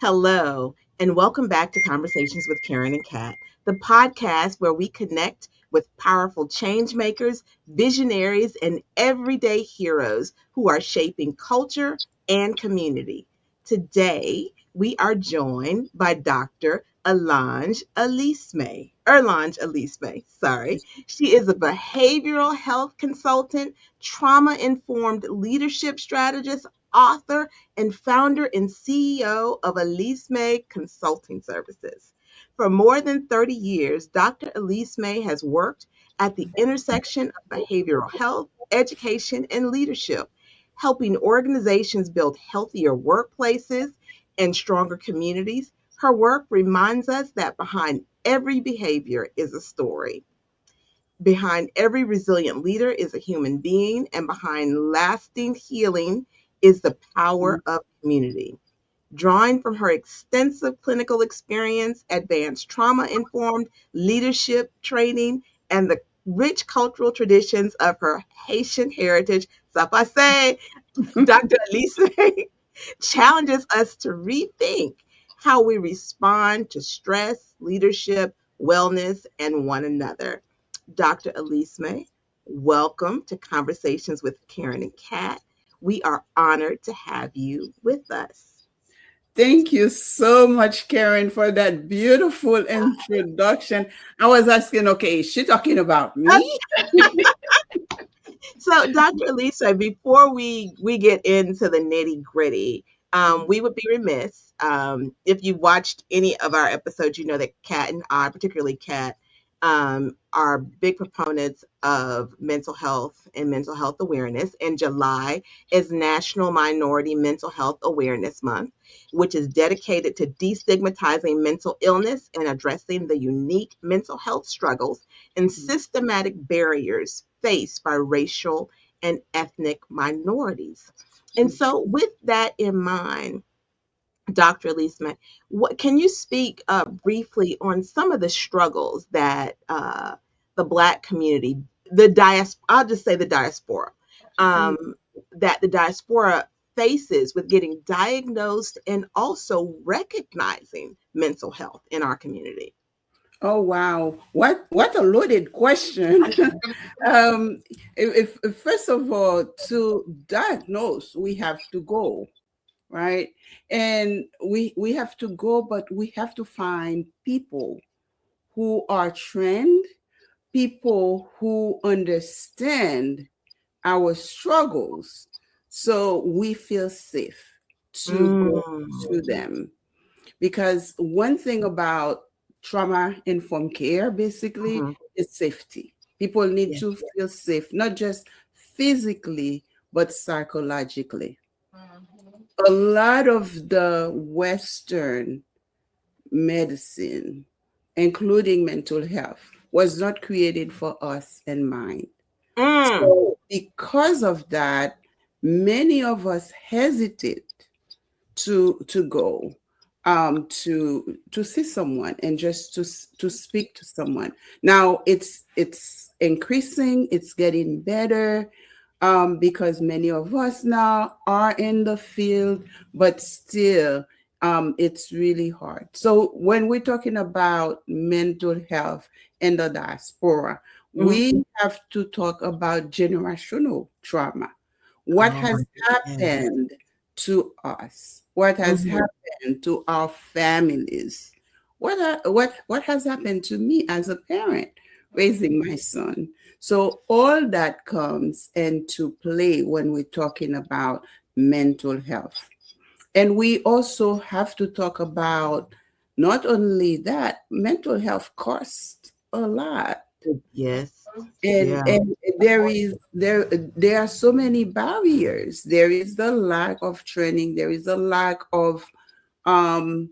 Hello, and welcome back to Conversations with Karen and Kat, the podcast where we connect with powerful change makers, visionaries, and everyday heroes who are shaping culture and community. Today, we are joined by Dr. Erlange Elisme, sorry. She is a behavioral health consultant, trauma-informed leadership strategist, author, and founder and CEO of Elisme Consulting Services. For more than 30 years, Dr. Elisme has worked at the intersection of behavioral health, education, and leadership, helping organizations build healthier workplaces and stronger communities. Her work reminds us that behind every behavior is a story. Behind every resilient leader is a human being, and behind lasting healing is the power of community. Drawing from her extensive clinical experience, advanced trauma informed leadership training, and the rich cultural traditions of her Haitian heritage, so if I say, Dr. Elise challenges us to rethink how we respond to stress, leadership, wellness, and one another. Dr. Elisme, welcome to Conversations with Karen and Kat. We are honored to have you with us. Thank you so much, Karen, for that beautiful introduction. I was asking, okay, is she talking about me? So, Dr. Elisa, before we get into the nitty gritty, we would be remiss if you watched any of our episodes. You know that Kat and I, particularly Kat, are big proponents of mental health and mental health awareness. And July is National Minority Mental Health Awareness Month, which is dedicated to destigmatizing mental illness and addressing the unique mental health struggles and systematic barriers faced by racial and ethnic minorities. And so, with that in mind, Dr. Elisman, what can you speak briefly on some of the struggles that the Black community, the diaspora, I'll just say the diaspora, um, that the diaspora faces with getting diagnosed and also recognizing mental health in our community? Oh wow, what a loaded question. um, if first of all, to diagnose, we have to go, right? And we have to go, but we have to find people who are trained, people who understand our struggles, so we feel safe to go Mm, to them. Because one thing about trauma informed care basically mhm. is safety. People need Yes. to feel safe, not just physically, but psychologically. Mhm. A lot of the Western medicine, including mental health, was not created for us in mind. Mm, So, because of that, many of us hesitate to go to see someone and just to speak to someone. Now it's increasing, it's getting better, because many of us now are in the field, but still it's really hard. So when we're talking about mental health in the diaspora, mm. we have to talk about generational trauma. What Oh, has yes. happened to us? What has Mhm. happened to our families? What has happened to me as a parent raising my son? So all that comes into play when we're talking about mental health. And we also have to talk about not only that, mental health costs a lot. Yes. and Yeah. and there are so many barriers. There is the lack of training, there is a lack um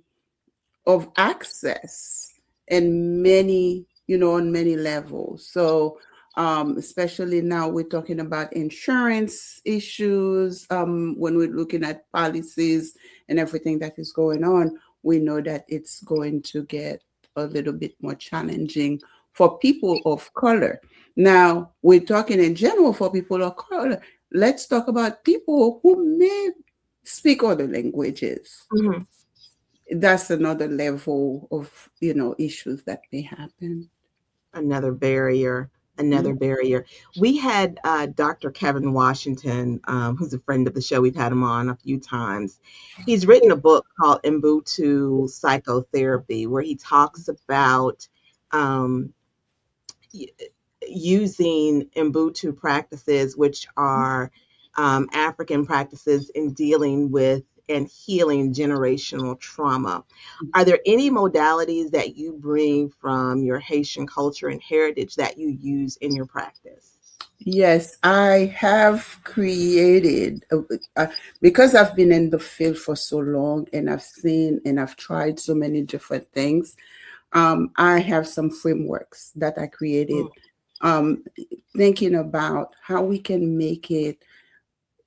of access, and many, on many levels. So especially now we're talking about insurance issues. When we're looking at policies and everything that is going on, we know that it's going to get a little bit more challenging for people of color. Now we're talking in general for people of color. Let's talk about people who may speak other languages. Mhm. that's another level of, issues that may happen. Another barrier, Mm. another barrier. We had Dr. Kevin Washington, who's a friend of the show. We've had him on a few times. He's written a book called Ubuntu Psychotherapy, where he talks about um, y- using Ubuntu practices, which are African practices in dealing with and healing generational trauma. Are there any modalities that you bring from your Haitian culture and heritage that you use in your practice? Yes, I have created, because I've been in the field for so long and I've seen and I've tried so many different things. I have some frameworks that I created, Mm, um, thinking about how we can make it,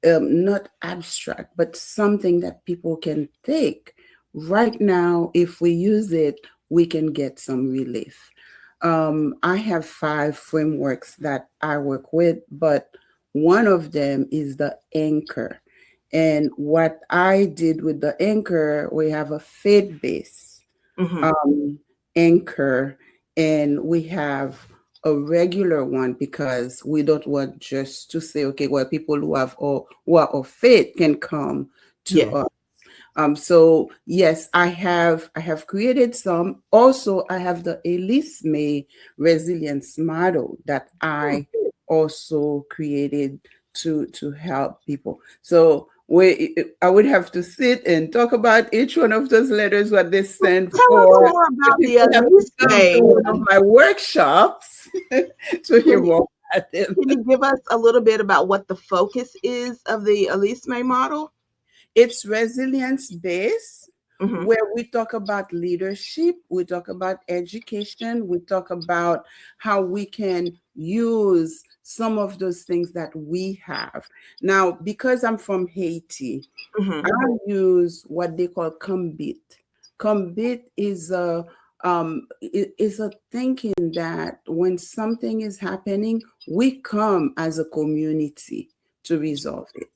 not abstract, but something that people can take. Right now, if we use it, we can get some relief. I have 5 frameworks that I work with, but one of them is the anchor. And what I did with the anchor, we have a faith base, mhm. um, anchor, and we have a regular one because we don't want just to say, okay, well, people who have or who are of faith can come to Yes. us. So yes, I have created some. Also, I have the Elisme resilience model that Mm. I also created to help people. So I would have to sit and talk about each one of those letters, what they stand Tell us for. more The about the people have to come to one of Elisme. my workshops to hear Can, more about them. can you give us a little bit about what the focus is of the Elisme model? It's resilience based, Hmm. where we talk about leadership, we talk about education, we talk about how we can use some of those things that we have. Now, because I'm from Haiti, Hmm. I use what they call combit. Combit is a thinking that when something is happening, we come as a community to resolve it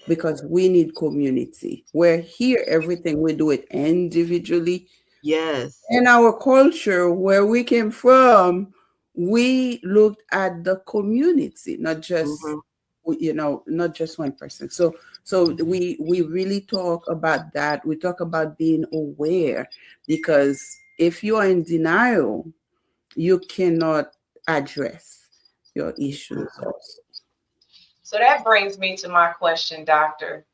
because we need community. Where here, everything we do it individually. Yes. In our culture, where we came from, we looked at the community, not just Hmm. not just one person. So we really talk about that. We talk about being aware because if you are in denial, you cannot address your issues also. So that brings me to my question, doctor.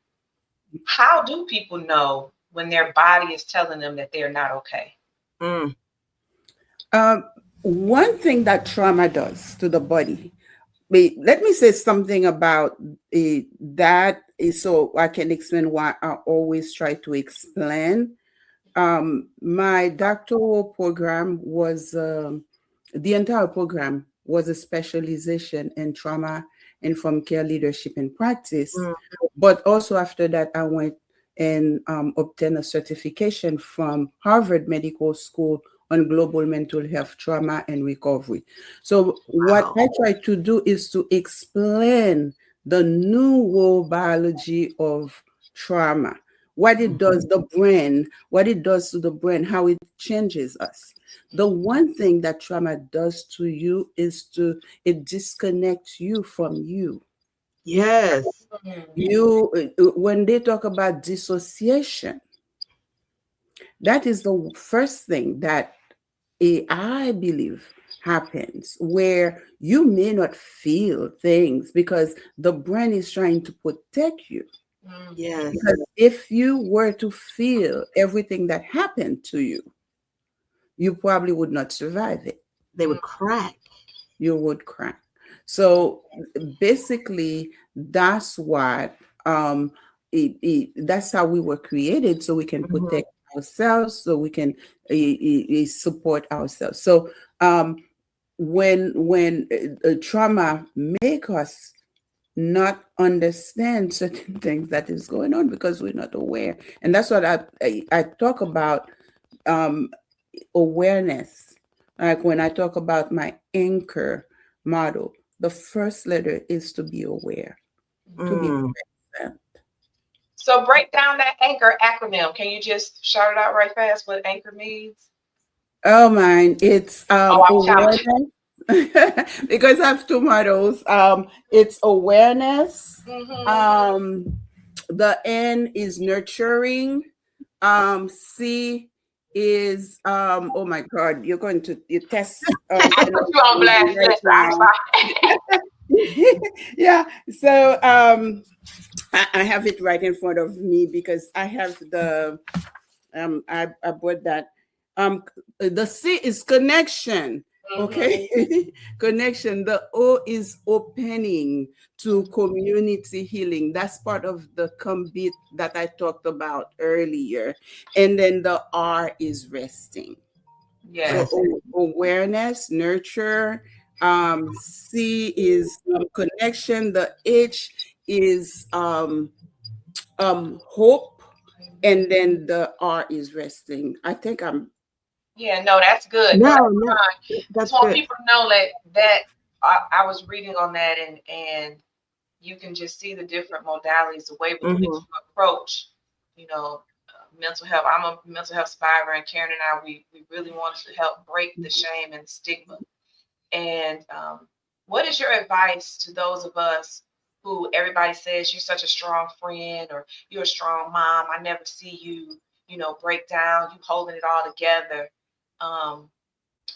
How do people know when their body is telling them that they're not okay? Mm. Um, One thing that trauma does to the body. Let me say something about that, so I can explain why I always try to explain. My doctoral program was the entire program was a specialization in trauma informed care leadership and practice. Mm. But also after that, I went and obtained a certification from Harvard Medical School on global mental health trauma and recovery. So what Wow. I try to do is to explain the neurobiology of trauma, what it Mhm. does, the brain, what it does to the brain, how it changes us. The one thing that trauma does to you is to it disconnects you from you. Yes. When they talk about dissociation, that is the first thing that I believe happens, where you may not feel things because the brain is trying to protect you. Yes. Because if you were to feel everything that happened to you probably would not survive it. They would crack. You would cry. So basically, that's what that's how we were created, so we can Mhm. protect ourselves, so we can support ourselves. So when trauma make us not understand certain things that is going on because we're not aware, and that's what I talk about, um, awareness. Like when I talk about my anchor model, the first letter is to be aware, to be Mm. present. So break down that anchor acronym. Can you just shout it out right fast what anchor means? Oh man, it's Oh, I'm challenging. awareness. Because I have two models. It's awareness. Mm-hmm. Um, the N is nurturing. C is oh my God, you're going to you test I put you on blast right list. I'm now. sorry. Yeah. So I have it right in front of me because I have the I bought that. The C is connection. Mm-hmm. Okay. Connection. The O is opening to community healing. That's part of the combit that I talked about earlier. And then the R is resting. So Yes. awareness, nurture. C is connection. The H is hope, and then the R is resting. I think I'm Yeah, no, that's good. No, No, that's no, fine. Just that's want good. people to know that I was reading on that, and you can just see the different modalities, the way with which Hmm. you approach, mental health. I'm a mental health survivor, and Karen and I, we really wanted to help break the shame and stigma. And what is your advice to those of us who everybody says you're such a strong friend or you're a strong mom? I never see you, break down. You holding it all together. Um,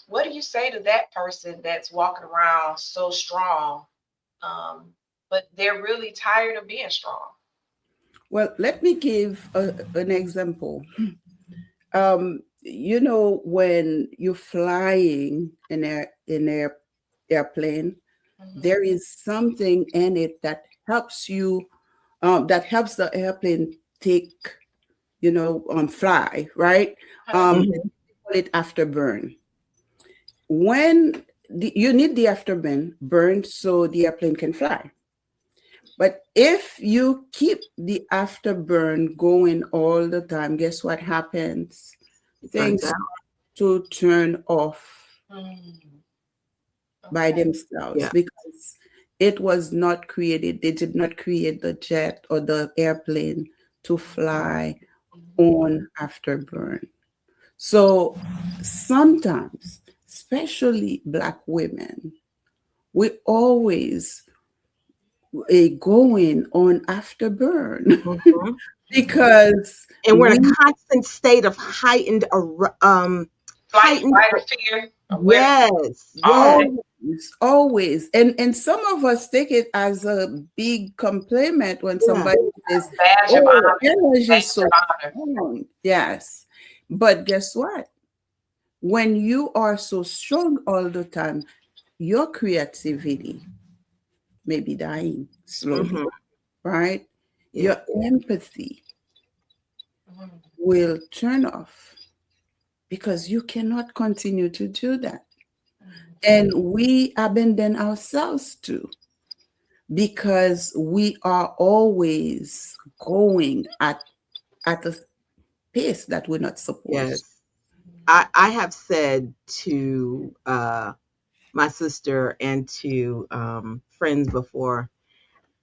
what do you say to that person that's walking around so strong, um, but they're really tired of being strong? well. Let me give an example. When you're flying in airplane, Mhm. there is something in it that helps you, that helps the airplane take, fly, right? Hmm. They call it afterburn. When you need the afterburn so the airplane can fly. But if you keep the afterburn going all the time, guess what happens? It burns Things out. to turn off Mm, by okay. themselves Yeah. because it was not created. They did not create the jet or the airplane to fly Mhm. on afterburn. So sometimes, especially Black women, we always going on afterburn Hmm. because And we're in we a constant state of heightened. Flight or fear or where Yes, all yes, day. always and some of us take it as a big compliment when yeah. somebody says, Badge of oh, honor. energy is Badge so of honor. strong. Yes, but guess what, when you are so strong all the time, your creativity may be dying slowly, Hmm. right? Yeah. Your empathy Mhm. will turn off because you cannot continue to do that. And we abandon ourselves too because we are always going at a pace that we're not supposed. Yes. I have said to my sister and to friends before,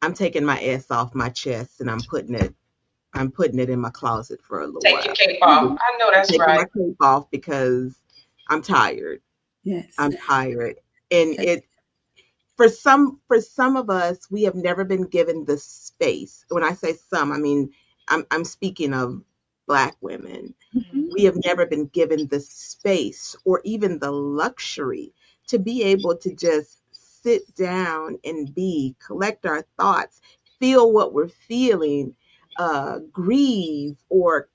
I'm taking my ass off my chest and I'm putting it in my closet for a little Take your while. cape off. I know that's Taking my right. cape off because I'm tired. Yes. I'm tired. And for some of us, we have never been given the space. When I say some, I mean I'm speaking of Black women. Mhm, We have never been given the space or even the luxury to be able to just sit down and collect our thoughts, feel what we're feeling, grieve, or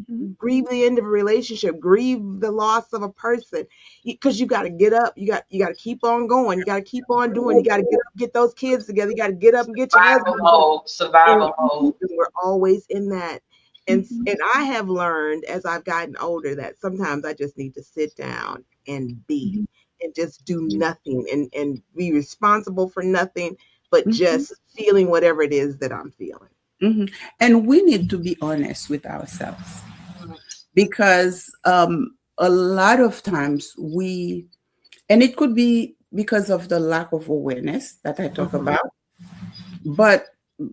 mhm, grieve the end of a relationship, grieve the loss of a person, because you got to get up, you got to keep on going, you got to keep on doing, you got to get up, get those kids together, you got to get up and get your Survival husband together. mode. And Survival mode. we're always in that. and mhm, and I have learned as I've gotten older that sometimes I just need to sit down and be, mhm, and just do nothing, and be responsible for nothing but mhm, just feeling whatever it is that I'm feeling. mhm. And we need to be honest with ourselves Mhm. because a lot of times and it could be because of the lack of awareness that I talk Mhm. about, but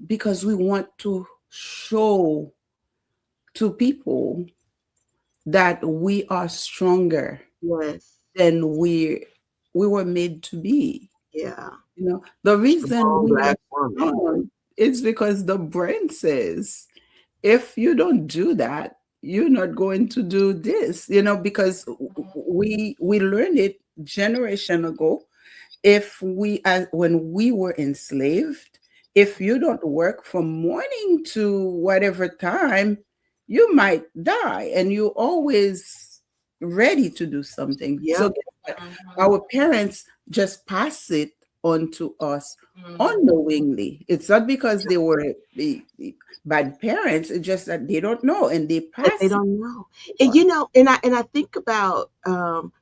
because we want to show to people that we are stronger Yes. than we were made to be. Yeah. You know, the reason Strong we are black woman. strong is because the brain says, if you don't do that, you're not going to do this. You know, because we learned it generation ago. If we as when we were enslaved, if you don't work from morning to whatever time, you might die, and you're always ready to do something. So Yep. guess what? Mhm. Our parents just pass it on to us Mhm. unknowingly. It's not because they were the bad parents, it's just that they don't know and they That they pass it don't know. to And us. I think about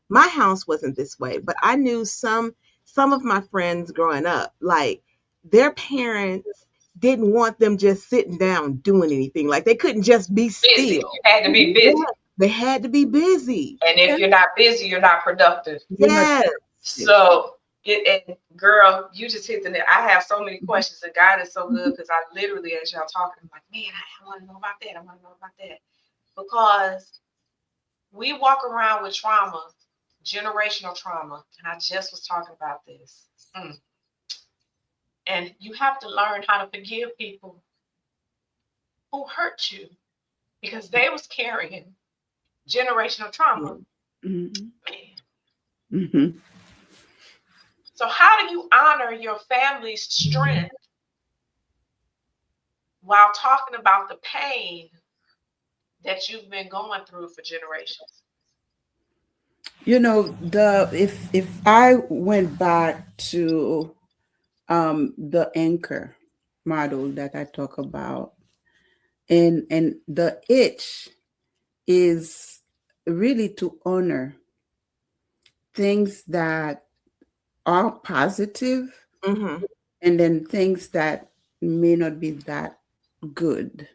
my house wasn't this way, but I knew some of my friends growing up, like their parents didn't want them just sitting down doing anything. Like they couldn't just be Busy. still. You had to be Yeah, busy. they had to be busy. And if Yeah, you're not busy, you're not productive. you're not Yes. productive. So, and girl, you just hit the nail. I have so many questions, and God is so good because I literally, as y'all talking, I'm like, man, I want to know about that. I want to know about that. Because we walk around with trauma, generational trauma, and I just was talking about this. Mm. And you have to learn how to forgive people who hurt you because they was carrying generational trauma. Mhm. Man. Mhm. So how do you honor your family's strength while talking about the pain that you've been going through for generations? You know, the if I went back to the anchor model that I talk about, and the itch is really to honor things that are positive, Hmm. and then things that may not be that good,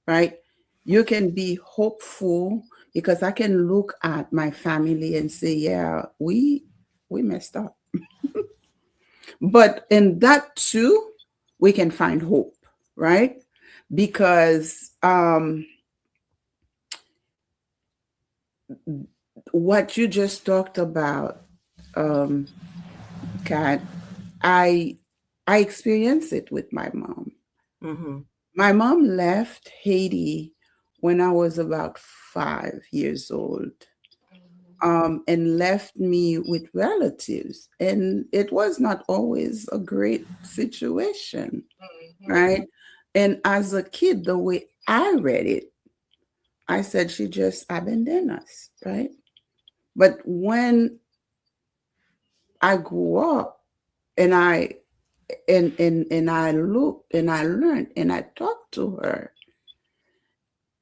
right? You can be hopeful because I can look at my family and say, yeah, we messed up. But in that too, we can find hope, right? Because what you just talked about, um, Kat, I I experienced it with my mom. Hmm. My mom left Haiti when I was about 5 years old, and left me with relatives. And it was not always a great situation, Mm-hmm. right? And as a kid, the way I read it, I said she just abandoned us, right? But when I grew up and I looked and I learned and I talked to her,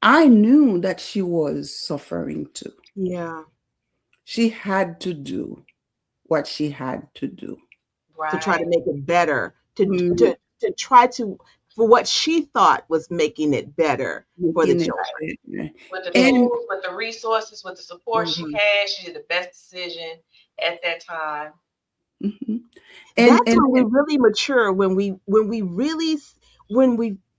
I knew that she was suffering too. Yeah. She had to do what she had to do. To try to Right. make it better, Mm, to try to for what she thought was making it better for the making it children. better. With the And tools, with the resources, with the support she Hmm. had, she did the best decision at that time. mhm. That's And when we really mature, when we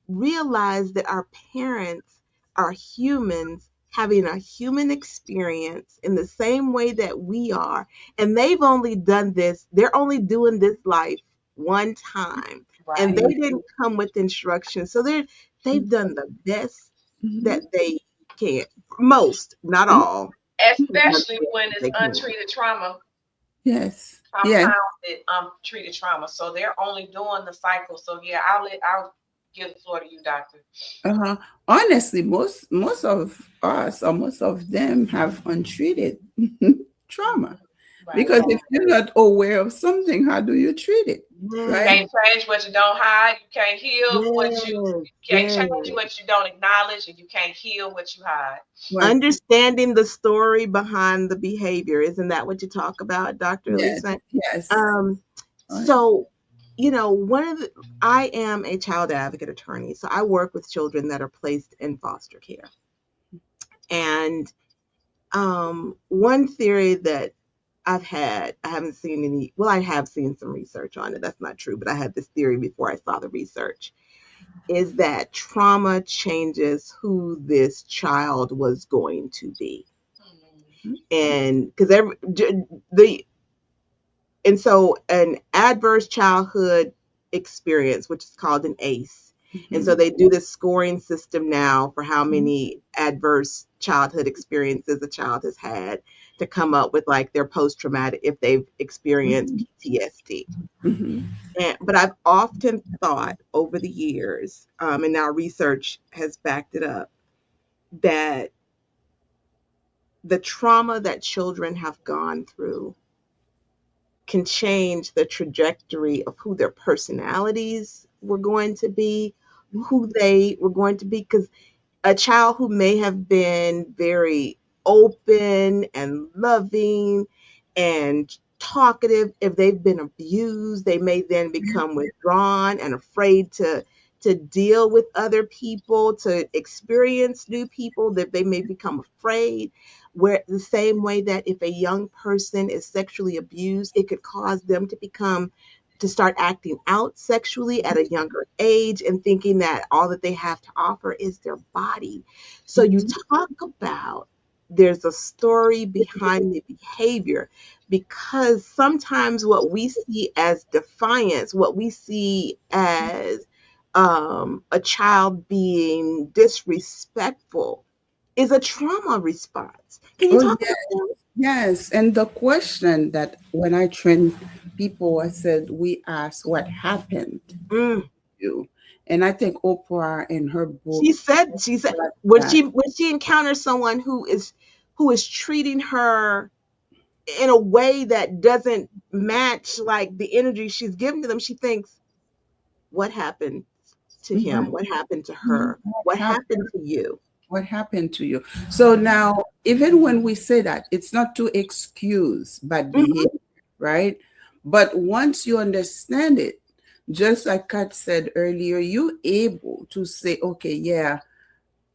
realize that our parents are humans having a human experience in the same way that we are, and they're only doing this life one time, and Right. they didn't come with instructions, so they've done the best that mhm, they can. Most, not mhm. all, have done Especially the best when that it's they can. untreated trauma, Yes, yes. compounded untreated trauma. So they're only doing the cycle. So yeah, I'll give the floor to you, doctor. Uh-huh. Honestly, most of us or most of them have untreated trauma. Right. Because if you're not aware of something, how do you treat it? You Right? can't change what you don't hide. You can't heal what Yes, you can't yes. change what you don't acknowledge, and you can't heal what you hide. What? Understanding the story behind the behavior. Isn't that what you talk about, Dr. Yes, Elisme? yes. Um, Right. so, one of the, I am a child advocate attorney, so I work with children that are placed in foster care. And one theory that I haven't seen any, well, I have seen some research on it. That's not true, but I had this theory before I saw the research. is that trauma changes who this child was going to be. And because the and so an adverse childhood experience, which is called an ACE, and so Mhm. they do this scoring system now for how Mhm. many adverse childhood experiences a child has had to come up with like their post traumatic if they've experienced Mhm. PTSD. Mhm. But I've often thought over the years, and now research has backed it up, that the trauma that children have gone through can change the trajectory of who their personalities were going to be, who they were going to be. Because a child who may have been very open and loving and talkative, if they've been abused, they may then become withdrawn and afraid to deal with other people, to experience new people, that they may become afraid. Where the same way that if a young person is sexually abused, it could cause them to start acting out sexually at a younger age and thinking that all that they have to offer is their body. So you Mhm. talk about there's a story behind the behavior, because sometimes what we see as defiance, what we see as a child being disrespectful, is a trauma response. Can you Oh, talk yes. about that? Yes. And the question that when I train people, I said, we ask what happened to Mm. you. And I think Oprah in her book She said got when that. she encounters someone who is treating her in a way that doesn't match like the energy she's giving to them, she thinks, what happened to him? Mhm. What happened to Mhm. her? What What happened? happened to you? What happened to you? So now, even when we say that, it's not to excuse bad Mhm. behavior, right? But once you understand it, just like Kat said earlier, you're able to say, okay, yeah,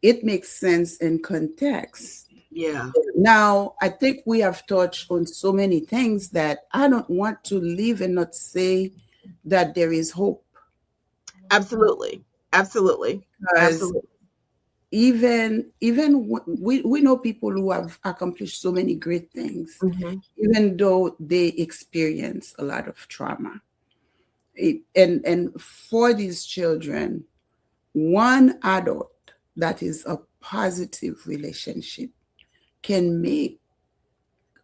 it makes sense in context. Yeah, Now, I think we have touched on so many things that I don't want to leave and not say that there is hope, absolutely. Absolutely. because Absolutely. we know people who have accomplished so many great things, Mhm. even though they experience a lot of trauma. And for these children, one adult that is a positive relationship can make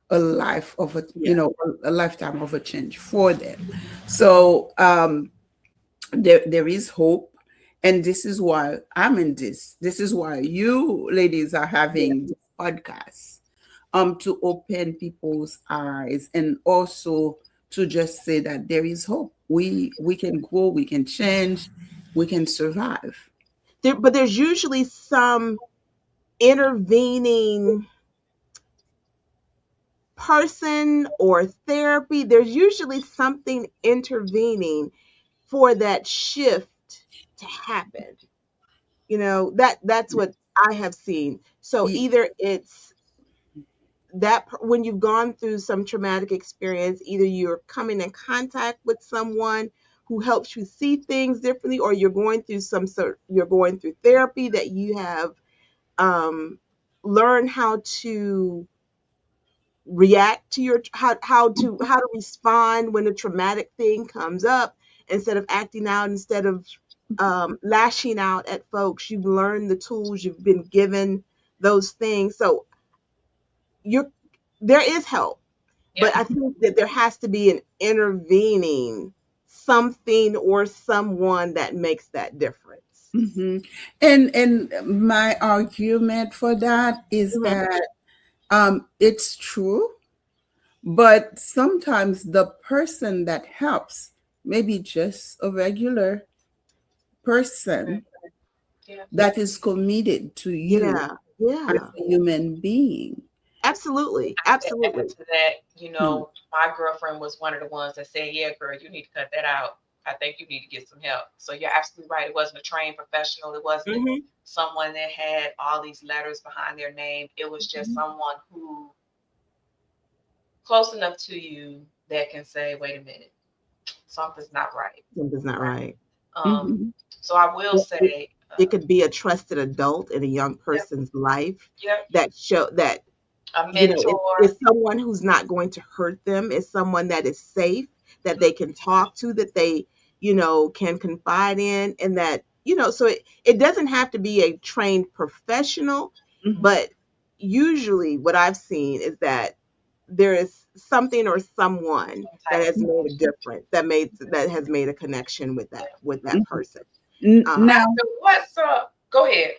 a life of Yeah. a lifetime of a change for them. So there is hope, and this is why I'm in this. This is why you ladies are Yeah. having this podcast, to open people's eyes, and also to just say that there is hope. We can grow, we can change, we can survive. But there's usually some intervening person or therapy. There's usually something intervening for that shift to happen. That's what I have seen. So Ye- either it's when you've gone through some traumatic experience, either you're coming in contact with someone who helps you see things differently, or you're going through therapy that you have um, learned how to react to how to respond when a traumatic thing comes up, instead of acting out, instead of lashing out at folks. You've learned the tools, you've been given those things. So you're there is help, Yeah. but I think that there has to be an intervening something or someone that makes that difference. mhm. And my argument for that is Mhm. that it's true, but sometimes the person that helps, maybe just a regular Right. person Yeah. that is committed to you Yeah, as yeah, a human being. absolutely, To add absolutely. to that, Hmm. my girlfriend was one of the ones that said, "Yeah, girl, you need to cut that out. I think you need to get some help." So you're absolutely right. It wasn't a trained professional. It wasn't Hmm. someone that had all these letters behind their name. It was just someone who close enough to you that can say, "Wait a minute, something's not right." Something's not Right. right. Um, Hmm. So I will say, It could be a trusted adult in a young yep, person's life yep, that show that a it's mentor. someone who's not going to hurt them. It's someone that is safe, that they can talk to, that they, can confide in, and that, so it doesn't have to be a trained professional, Mhm. but usually what I've seen is that there is something or someone Some that type of has made a connection. difference, that has made a connection with that Mhm. person. Um, Now, Dr. What's up? Go ahead.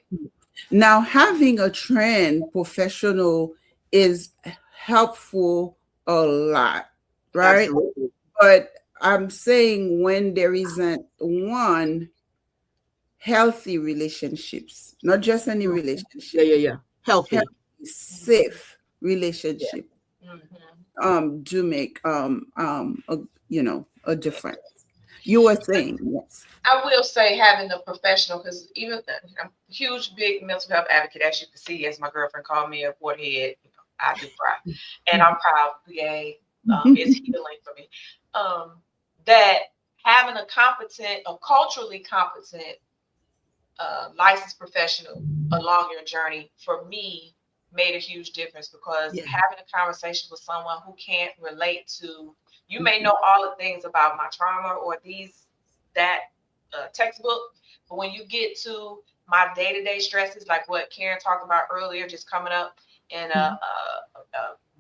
now having a trained professional is helpful a lot, right? Absolutely. But I'm saying when there isn't one healthy relationships, not just any Yeah, relationship, yeah, yeah. Healthy. healthy, safe relationship, Mm-hmm. do make a difference. You were saying yes. I will say having a professional, because even I'm a huge, big mental health advocate, as you can see, as my girlfriend called me a warthead. I do cry, and I'm proud. Yay, it's healing for me. That having a culturally competent, licensed professional along your journey for me made a huge difference, because Yeah. having a conversation with someone who can't relate to you may know all the things about my trauma or that textbook, but when you get to my day-to-day stresses, like what Karen talked about earlier, just coming up in a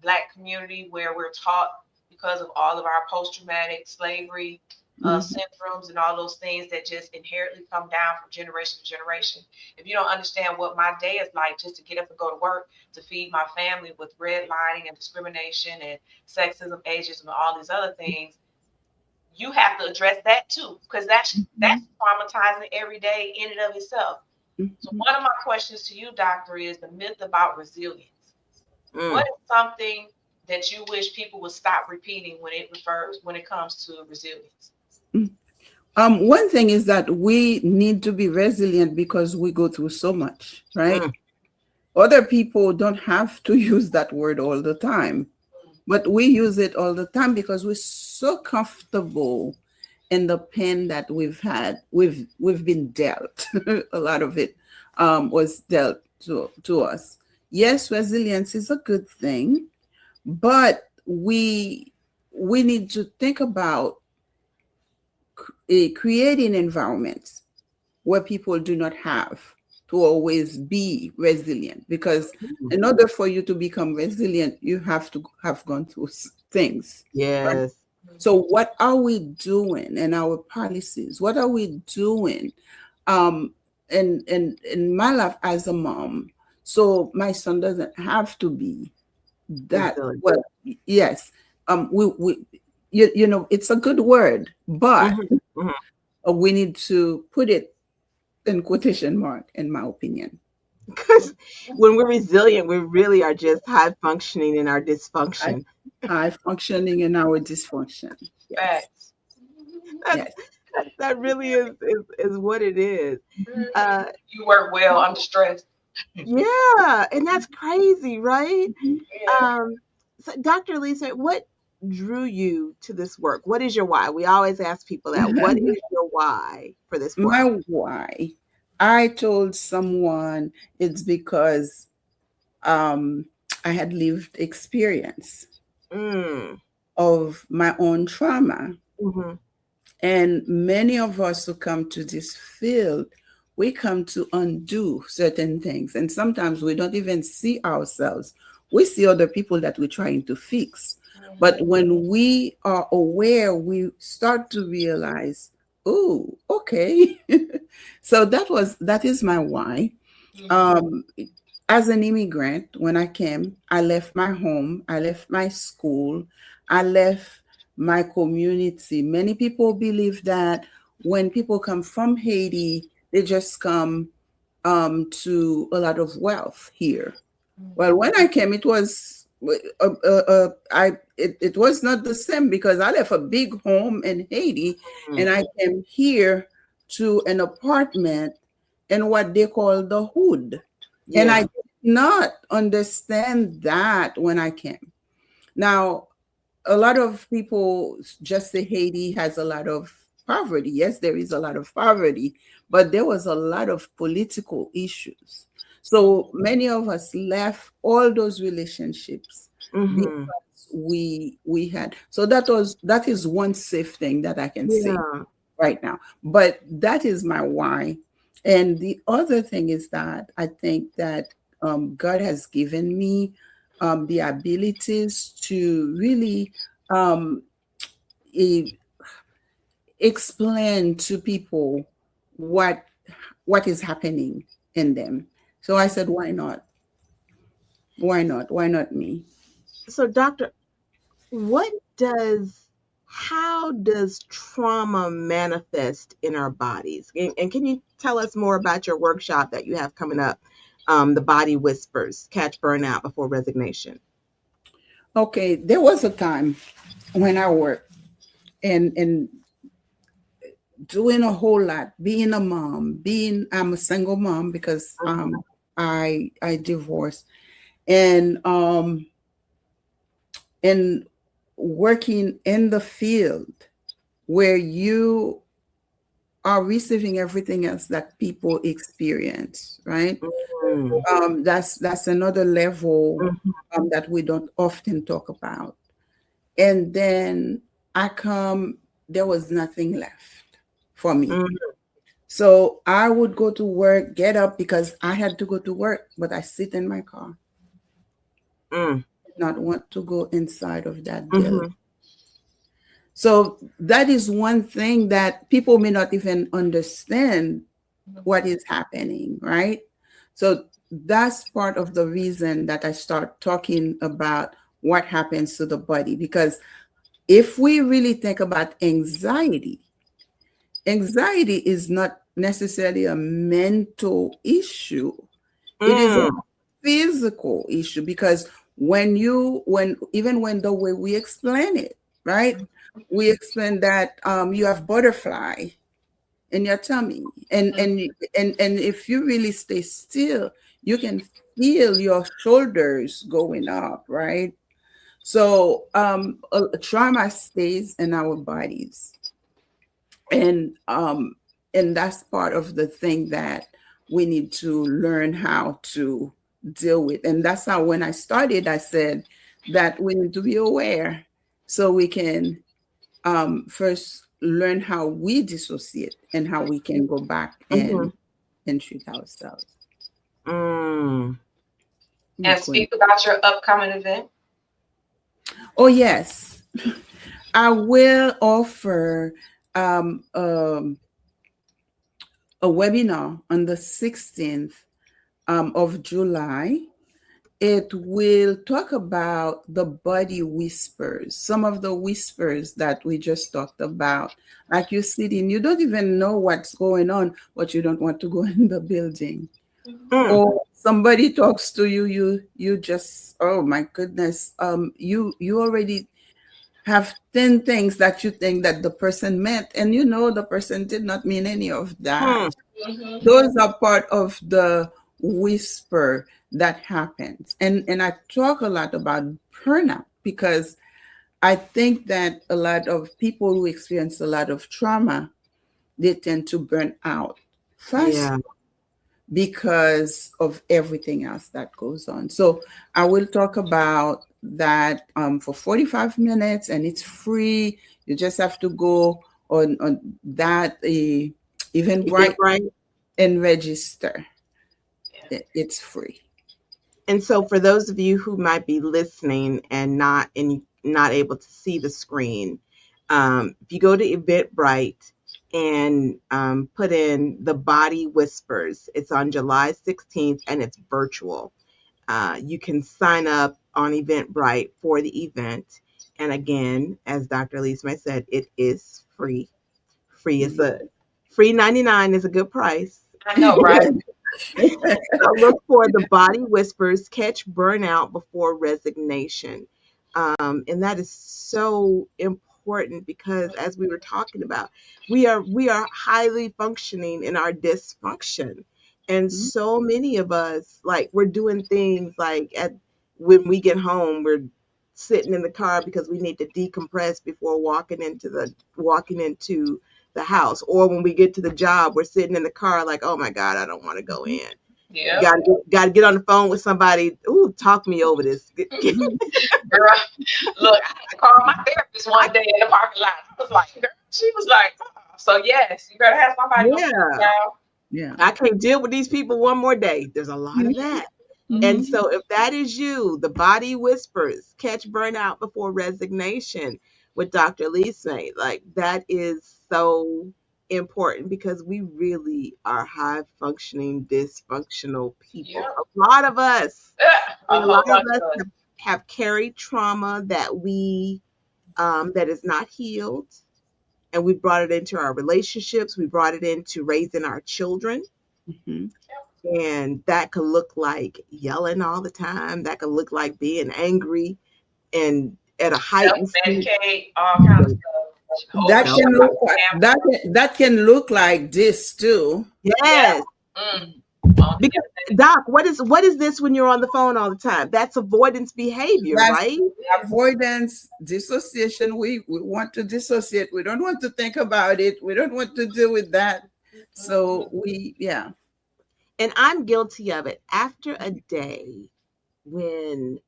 Black community where we're taught, because of all of our post-traumatic slavery Mhm. syndromes and all those things that just inherently come down from generation to generation. If you don't understand what my day is like just to get up and go to work, to feed my family with redlining and discrimination and sexism, ageism, and all these other things, you have to address that too, because that's traumatizing every day in and of itself. So Mhm. one of my questions to you, doctor, is the myth about resilience. What Mm. is something that you wish people would stop repeating when it comes to resilience? Mhm. One thing is that we need to be resilient because we go through so much, right? Mm. Other people don't have to use that word all the time, but we use it all the time because we're so comfortable in the pain that we've had. We've been dealt. A lot of it was dealt to us. Yes, resilience is a good thing, but we need to think about creating environments where people do not have to always be resilient, because Mm. in order for you to become resilient you have to have gone through things, right? Yes. So what are we doing in our policies? What are we doing um in my life as a mom, so my son doesn't have to be that? Resilient. Well, yes, we it's a good word, but Mhm. Mhm. we need to put it in quotation mark, in my opinion. Because when we're resilient, we really are just high functioning in our High, dysfunction. high functioning in our dysfunction. Yes, Facts. That's yes. that really is what it is. Mhm. Uh, You work well under stress. yeah, and that's crazy, right? Mhm. Yeah. So Dr. Lisa, what drew you to this work? What is your why? We always ask people that. What is your why for this My work? why, I told someone it's because um, I had lived experience Mm. of my own trauma. Hmm. And many of us who come to this field, we come to undo certain things. And sometimes we don't even see ourselves. We see other people that we're trying to fix. But Mhm. when we are aware, we start to realize, oh, okay. So that is my why. Mhm. Um, as an immigrant, when I came, I left my home, I left my school, I left my community. Many people believe that when people come from Haiti, they just come to a lot of wealth here. Well, Mhm. when I came, it was it was not the same, because I left a big home in Haiti and Mm. I came here to an apartment in what they call the hood. And I Yeah. did not understand that when I came. Now, a lot of people just say Haiti has a lot of poverty. Yes, there is a lot of poverty, but there was a lot of political issues. So many of us left all those relationships Mm-hmm. because we had. So that is one safe thing that I can say Yeah. right now. But that is my why. And the other thing is that I think that God has given me the abilities to really um, e- explain to people what what is happening in them. So I said, why not? Why not? Why not me? So, doctor, what does how does trauma manifest in our bodies? And can you tell us more about your workshop that you have coming up, the Body Whispers, Catch Burnout Before Resignation? Okay, there was a time when I worked and doing a whole lot, being a mom, being I'm a single mom because I divorced and and working in the field where you are receiving everything else that people experience, right? Mm, That's another level mhm, that we don't often talk about. And then I come, there was nothing left for me. mm, So I would go to work, get up because I had to go to work, but I sit in my car, mm, not want to go inside of that building. mhm, So that is one thing that people may not even understand what is happening, right? So that's part of the reason that I start talking about what happens to the body. Because if we really think about anxiety, anxiety is not necessarily a mental issue, it is a mm, physical issue because when even when the way we explain it, right? We explain that you have butterfly in your tummy, and if you really stay still, you can feel your shoulders going up, right? So trauma stays in our bodies, and and that's part of the thing that we need to learn how to deal with. And that's how when I started I said that we need to be aware so we can first learn how we dissociate and how we can go back mhm, and treat ourselves. mm. And Because- speak about your upcoming event. oh yes, I will offer um, um, a webinar on the 16th of July. It will talk about the body whispers, some of the whispers that we just talked about. Like you're sitting, you don't even know what's going on, but you don't want to go in the building. Mm, Or somebody talks to you, you just, oh my goodness, you already have 10 things that you think that the person meant, and you know the person did not mean any of hmm, that. Mm-hmm. Those are part of the whisper that happens. And I talk a lot about burnout because I think that a lot of people who experience a lot of trauma, they tend to burn out fast yeah. because of everything else that goes on. So I will talk about that for 45 minutes, and it's free. You just have to go on that Eventbrite Eventbrite. and register. Yeah. It's free. And so for those of you who might be listening and not able to see the screen, if you go to Eventbrite and put in the Body Whispers, it's on July 16th and it's virtual. You can sign up on Eventbrite for the event. And again, as Dr. Elisme said, it is free. Free is a free 99 is a good price. I know, right? So look for the Body Whispers, Catch Burnout Before Resignation. And that is so important because as we were talking about, we are highly functioning in our dysfunction. And so many of us, like we're doing things like at when we get home, we're sitting in the car because we need to decompress before walking into the house. Or when we get to the job, we're sitting in the car like, oh my God, I don't want to go in. Yeah. Gotta get on the phone with somebody. Ooh, talk me over this. Girl, look, I had to call my therapist one day in the parking lot. I was like, girl, she was like, so yes, you better have somebody to Yeah. Yeah. I can't deal with these people one more day. There's a lot of that. And so if that is you, the body whispers, catch burnout before resignation with Dr. Elisme, like that is so important because we really are high functioning, dysfunctional people. Yep. A lot of us, A a whole lot of bunch us of us. have carried trauma that is not healed. And we brought it into our relationships. We brought it into raising our children. Mhm. And that could look like yelling all the time. That could look like being angry and at a heightened speed. Self-medicate, all kinds of stuff. That Self- can look like Overshot. that can look like this too. Yes. Because Mm. Doc, what is this when you're on the phone all the time? That's avoidance behavior, That's right? avoidance, dissociation. We want to dissociate. We don't want to think about it. We don't want to deal with that. So yeah. And I'm guilty of it. After a day when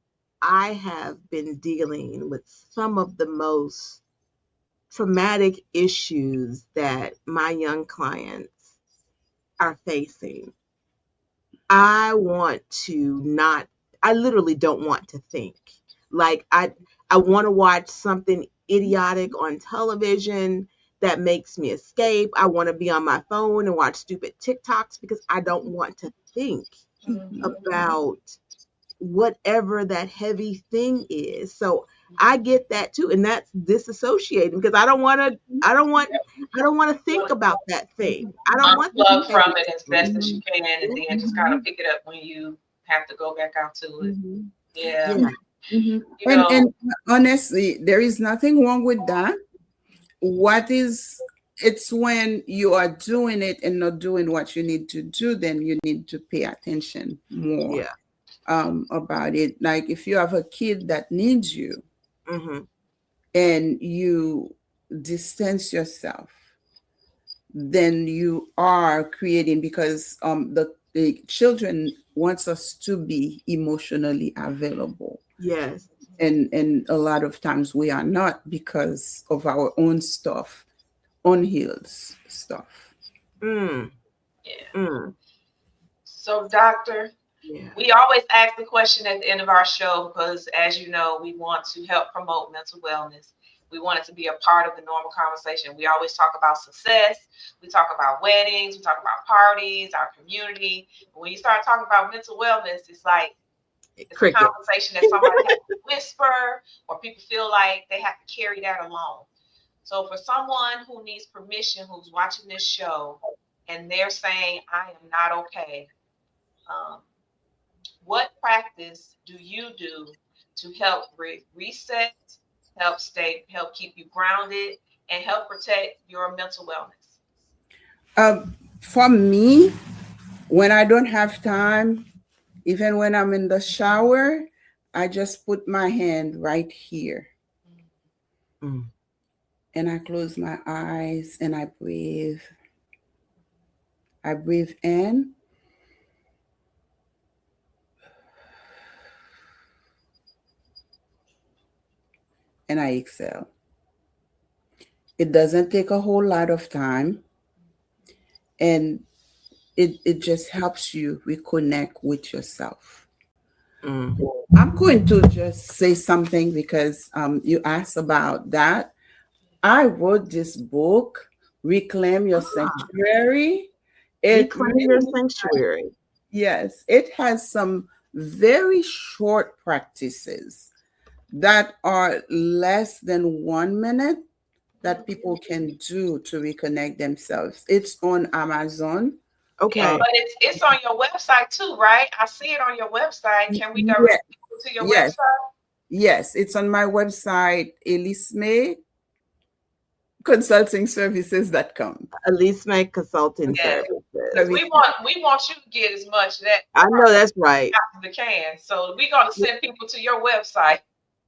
I have been dealing with some of the most traumatic issues that my young clients are facing, I want to not, I literally don't want to think. Like I want to watch something idiotic on television that makes me escape. I want to be on my phone and watch stupid TikToks because I don't want to think about whatever that heavy thing is. So I get that too, and that's disassociating because I don't want to think about that thing. I don't want to Unplug be from heavy. it as best as you can, and then just kind of pick it up when you have to go back out to it. Mhm. Yeah. Yeah. You know, And honestly, there is nothing wrong with that. It's when you are doing it and not doing what you need to do, then you need to pay attention more Yeah. about it. Like if you have a kid that needs you Hmm. and you distance yourself, then you are creating, because the children wants us to be emotionally available. Yes. And a lot of times we are not because of our own stuff, unhealed stuff. Mm. yeah. Mm. So, doctor, Yeah. we always ask the question at the end of our show because, as you know, we want to help promote mental wellness. We want it to be a part of the normal conversation. We always talk about success. We talk about weddings. We talk about parties, our community. But when you start talking about mental wellness, it's like it's a Cricket. conversation that somebody has to whisper, or people feel like they have to carry that alone. So, for someone who needs permission, who's watching this show, and they're saying, "I am not okay," um, what practice do you do to help reset, help keep you grounded, and help protect your mental wellness? For me, when I don't have time, even when I'm in the shower, I just put my hand right here Mm. and I close my eyes and I breathe. I breathe in and I exhale. It doesn't take a whole lot of time, and it just helps you reconnect with yourself. Mm. I'm going to just say something because you asked about that. I wrote this book, Reclaim Your Sanctuary. It Reclaim your really, sanctuary. yes, it has some very short practices that are less than 1 minute that people can do to reconnect themselves. It's on Amazon. Okay. But it's on your website too, right? I see it on your website. Can we direct Yes, people to your yes, website? yes. It's on my website, Elisme Consulting Services.com. Elisme Consulting Yes. Services. We want you to get as much of that I know that's right. as we can. So we're gonna send people to your website.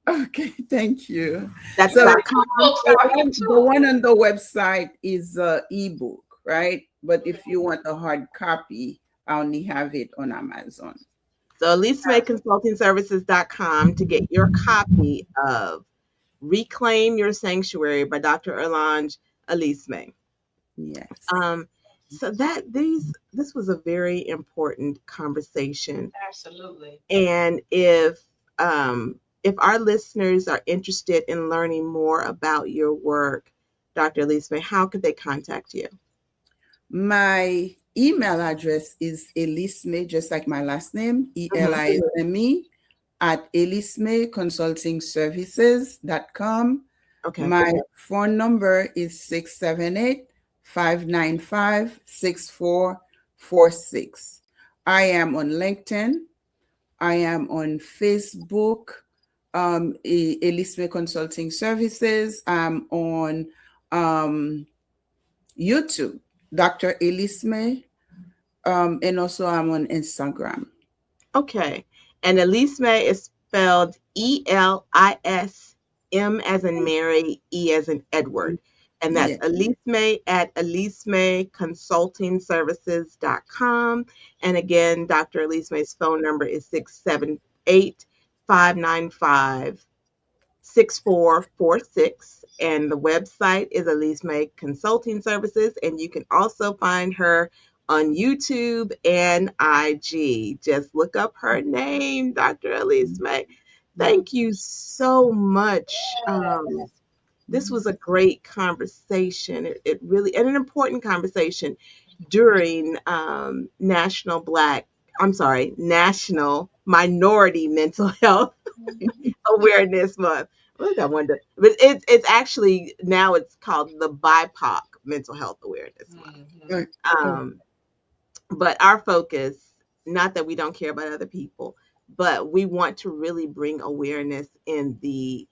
Okay, thank you. That's So You got .com. ebooks the out here the too. one on the website is a ebook, right? But if you want a hard copy, I only have it on Amazon. So Elisme Consulting Services.com to get your copy of Reclaim Your Sanctuary by Dr. Erlange Elisme. Yes. Um, so that this was a very important conversation. Absolutely. And if our listeners are interested in learning more about your work, Dr. Elisme, how could they contact you? My email address is Elisme, just like my last name, Mhm. Elisme at Elisme Consulting Services.com. Okay. My phone number is 678-595-6446. I am on LinkedIn. I am on Facebook, Elisme Consulting Services. I'm on um, YouTube, Dr. Elisme, and also I'm on Instagram. Okay. And Elisme is spelled Elism as in Mary, E as in Edward. And that's Yeah. Elisme at ElismeConsultingServices.com. And again, Dr. Elisme's phone number is 678-595-6446, and the website is Elisme Consulting Services, and you can also find her on YouTube and IG. Just look up her name, Dr. Elisme. Thank you so much. This was a great conversation. It really, and an important conversation during National Minority Mental Health Awareness Month. Look, I wonder, but it's actually now it's called the BIPOC Mental Health Awareness Month. Mhm. Right. Oh, Um, but our focus, not that we don't care about other people, but we want to really bring awareness in the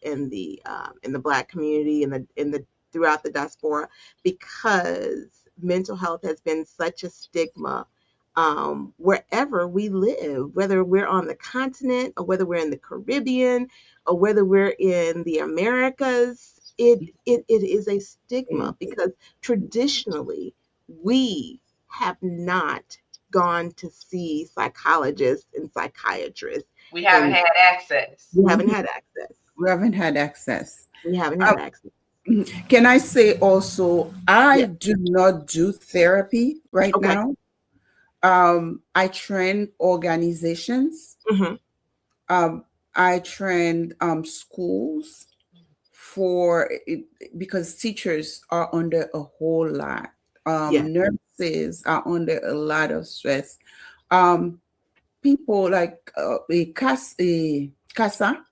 Black community, in the throughout the diaspora, because mental health has been such a stigma wherever we live, whether we're on the continent or whether we're in the Caribbean or whether we're in the Americas. It is a stigma because traditionally we have not gone to see psychologists and psychiatrists, We haven't and had access. we haven't mhm. had access. We haven't had access. We haven't Uh, had access. can I say also, I Yeah. do not do therapy right Okay. now. I train organizations. Hmm. Um, I train schools for it, because teachers are under a whole lot. Yeah. Nurses are under a lot of stress. Um, People like a CASA,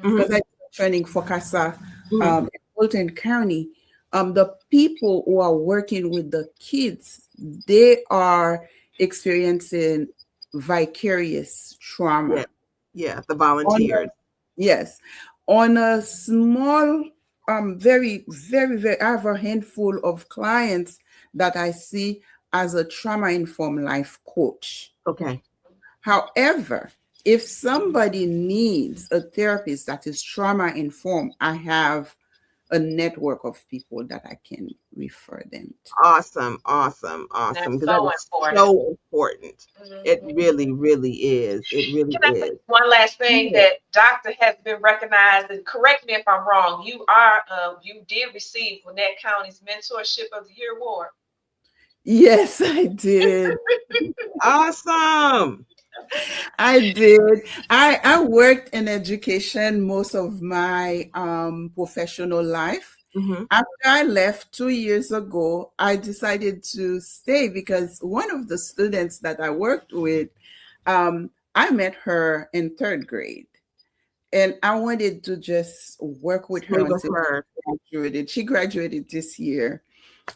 Hmm. because I do training for CASA Hmm. in Fulton County. The people who are working with the kids, they are experiencing vicarious Yeah. trauma. Yeah. The On volunteers. Yes, on a small, very, I have a handful of clients that I see as a trauma informed life coach. Okay. However, if somebody needs a therapist that is trauma informed, I have a network of people that I can refer them to. Awesome. Awesome. Awesome. That's Because that so is important. so important. It Mhm. really, really is. It really Can I say is. one last thing Yeah. that doctor has been recognized, and correct me if I'm wrong, you did receive Gwinnett County's Mentorship of the Year award. Yes, I did. Awesome. I did. I worked in education most of my professional life. Hmm. After I left 2 years ago, I decided to stay because one of the students that I worked with, I met her in third grade. And I wanted to just work with her Stay with until her. she graduated. She graduated this year,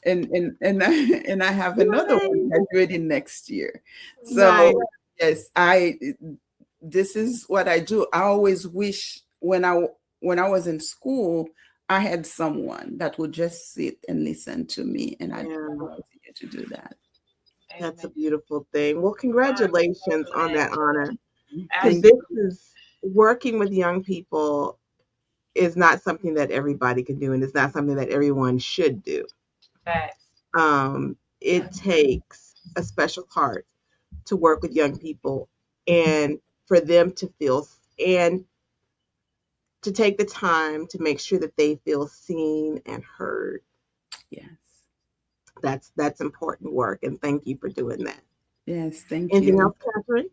and I, and I have another one Nice. graduating next year. Nice. So yes, I this is what I do. I always wish when I was in school, I had someone that would just sit and listen to me, and I Yeah. continue to do that. That's a Amen. beautiful thing. Well, I'm so congratulations on glad. that honor, because Thank this Absolutely. is working with young people. is not something that everybody can do, and it's not something that everyone should do. Facts. It takes a special heart to work with young people and for them to feel and to take the time to make sure that they feel seen and heard. Yes. That's important work, and thank you for doing that. Yes. Thank Anything you. else, Catherine?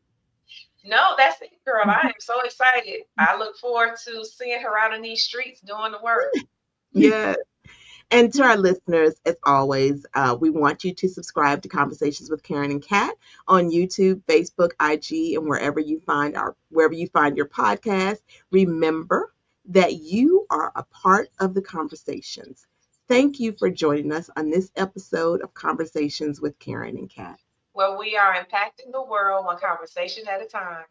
No, that's it, girl. I am so excited. I look forward to seeing her out in these streets doing the work. Yes. And to our listeners, as always, we want you to subscribe to Conversations with Karen and Kat on YouTube, Facebook, IG, and wherever you find your podcast. Remember that you are a part of the conversations. Thank you for joining us on this episode of Conversations with Karen and Kat. Where we are impacting the world one conversation at a time.